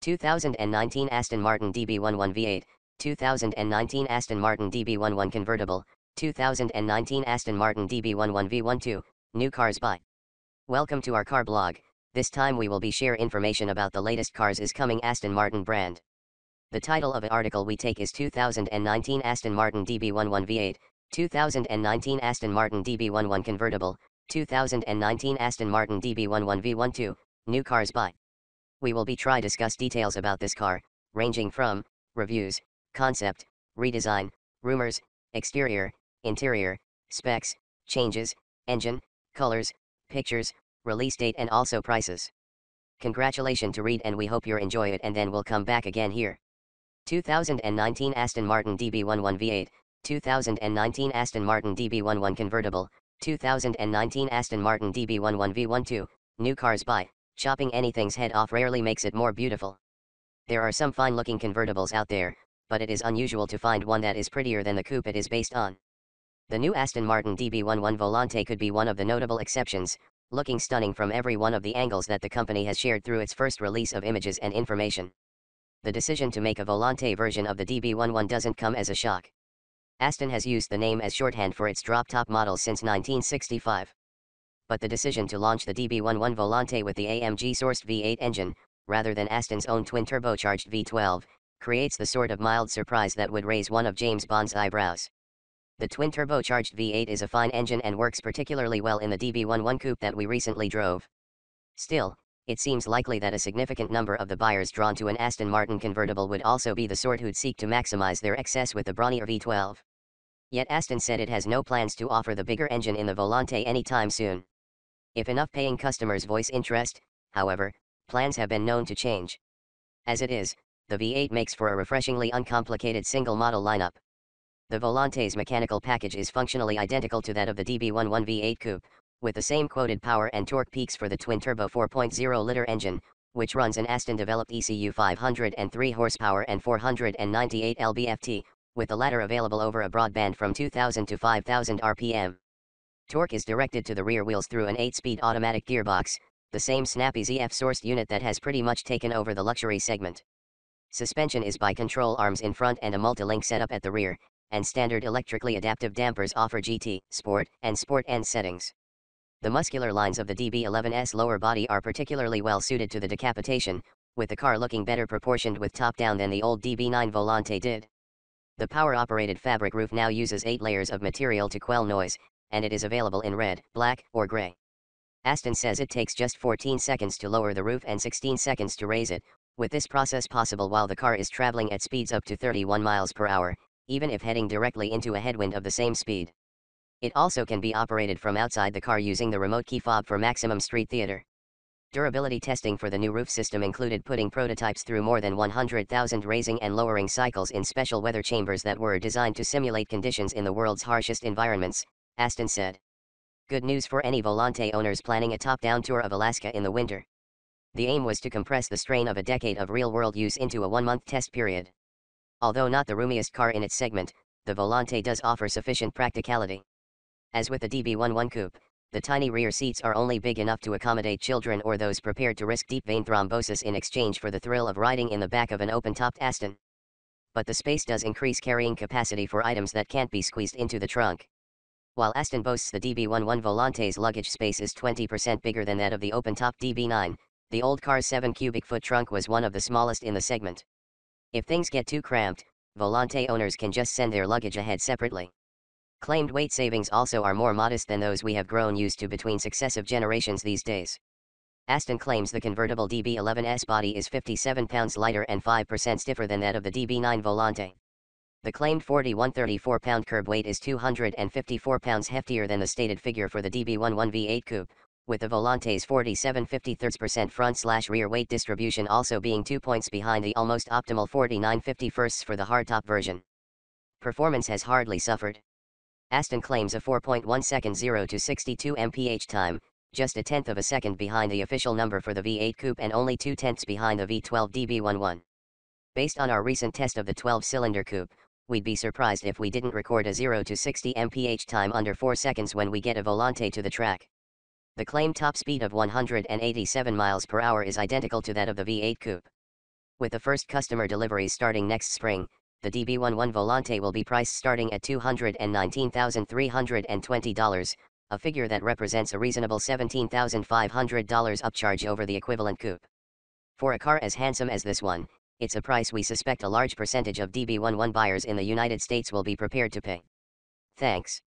2019 Aston Martin DB11 V8, 2019 Aston Martin DB11 convertible, 2019 Aston Martin DB11 V12, new cars by. Welcome to our car blog. This time we will be share information about the latest cars is coming Aston Martin brand. The title of an article we take is 2019 Aston Martin DB11 V8, 2019 Aston Martin DB11 convertible, 2019 Aston Martin DB11 V12, new cars by. We will be try discuss details about this car, ranging from reviews, concept, redesign, rumors, exterior, interior, specs, changes, engine, colors, pictures, release date and also prices. Congratulations to read and we hope you enjoy it and then we'll come back again here. 2019 Aston Martin DB11 V8, 2019 Aston Martin DB11 convertible, 2019 Aston Martin DB11 V12, new cars by. Chopping anything's head off rarely makes it more beautiful. There are some fine-looking convertibles out there, but it is unusual to find one that is prettier than the coupe it is based on. The new Aston Martin DB11 Volante could be one of the notable exceptions, looking stunning from every one of the angles that the company has shared through its first release of images and information. The decision to make a Volante version of the DB11 doesn't come as a shock. Aston has used the name as shorthand for its drop-top models since 1965. But the decision to launch the DB11 Volante with the AMG-sourced V8 engine, rather than Aston's own twin-turbocharged V12, creates the sort of mild surprise that would raise one of James Bond's eyebrows. The twin-turbocharged V8 is a fine engine and works particularly well in the DB11 coupe that we recently drove. Still, it seems likely that a significant number of the buyers drawn to an Aston Martin convertible would also be the sort who'd seek to maximize their excess with the brawnier V12. Yet Aston said it has no plans to offer the bigger engine in the Volante anytime soon. If enough paying customers voice interest, however, plans have been known to change. As it is, the V8 makes for a refreshingly uncomplicated single-model lineup. The Volante's mechanical package is functionally identical to that of the DB11 V8 coupe, with the same quoted power and torque peaks for the twin-turbo 4.0-liter engine, which runs an Aston-developed ECU 503 horsepower and 498 lb-ft, with the latter available over a broadband from 2000 to 5000 rpm. Torque is directed to the rear wheels through an 8-speed automatic gearbox, the same snappy ZF-sourced unit that has pretty much taken over the luxury segment. Suspension is by control arms in front and a multi-link setup at the rear, and standard electrically adaptive dampers offer GT, Sport, and Sport N settings. The muscular lines of the DB11's lower body are particularly well suited to the decapitation, with the car looking better proportioned with top-down than the old DB9 Volante did. The power-operated fabric roof now uses 8 layers of material to quell noise, and it is available in red, black, or gray. Aston says it takes just 14 seconds to lower the roof and 16 seconds to raise it, with this process possible while the car is traveling at speeds up to 31 miles per hour, even if heading directly into a headwind of the same speed. It also can be operated from outside the car using the remote key fob for maximum street theater. Durability testing for the new roof system included putting prototypes through more than 100,000 raising and lowering cycles in special weather chambers that were designed to simulate conditions in the world's harshest environments, Aston said. Good news for any Volante owners planning a top-down tour of Alaska in the winter. The aim was to compress the strain of a decade of real-world use into a one-month test period. Although not the roomiest car in its segment, the Volante does offer sufficient practicality. As with the DB11 coupe, the tiny rear seats are only big enough to accommodate children or those prepared to risk deep vein thrombosis in exchange for the thrill of riding in the back of an open-topped Aston. But the space does increase carrying capacity for items that can't be squeezed into the trunk. While Aston boasts the DB11 Volante's luggage space is 20% bigger than that of the open-top DB9, the old car's 7 cubic foot trunk was one of the smallest in the segment. If things get too cramped, Volante owners can just send their luggage ahead separately. Claimed weight savings also are more modest than those we have grown used to between successive generations these days. Aston claims the convertible DB11's body is 57 pounds lighter and 5% stiffer than that of the DB9 Volante. The claimed 4134-pound curb weight is 254 pounds heftier than the stated figure for the DB11 V8 coupe, with the Volante's 47/53% front/rear weight distribution also being 2 points behind the almost optimal 49/51 for the hardtop version. Performance has hardly suffered. Aston claims a 4.1 second 0 to 62 mph time, just a tenth of a second behind the official number for the V8 coupe and only 2/10 behind the V12 DB11. Based on our recent test of the 12-cylinder coupe, we'd be surprised if we didn't record a 0 to 60 mph time under 4 seconds when we get a Volante to the track. The claimed top speed of 187 miles per hour is identical to that of the V8 coupe. With the first customer deliveries starting next spring, the DB11 Volante will be priced starting at $219,320, a figure that represents a reasonable $17,500 upcharge over the equivalent coupe. For a car as handsome as this one, it's a price we suspect a large percentage of DB11 buyers in the United States will be prepared to pay. Thanks.